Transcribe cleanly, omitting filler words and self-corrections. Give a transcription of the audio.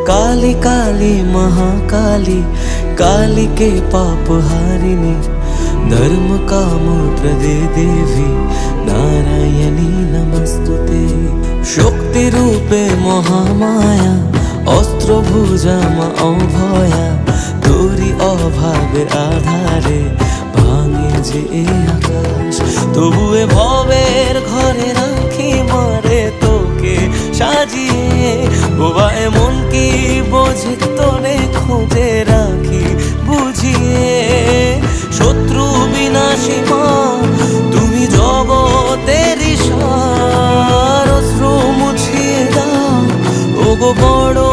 काली काली महाकाली, काली के पाप हारिणी, धर्म काम प्रदे देवी नारायणी नमस्तुते। शक्ति रूपे महामाया, अस्त्र भुजा मा अभया, तोरी अभावे आधारे भांगे जे आकाश। तबुए भवेर घरे राखी मारे तोके সাজিয়ে, বোবা এমন কি বোঝে তোরে খুঁজে রাখি বুঝিয়ে। শত্রু বিনাশী মা তুমি জগতের সার, অশ্রু মুছিয়ে দাও ওগো বড়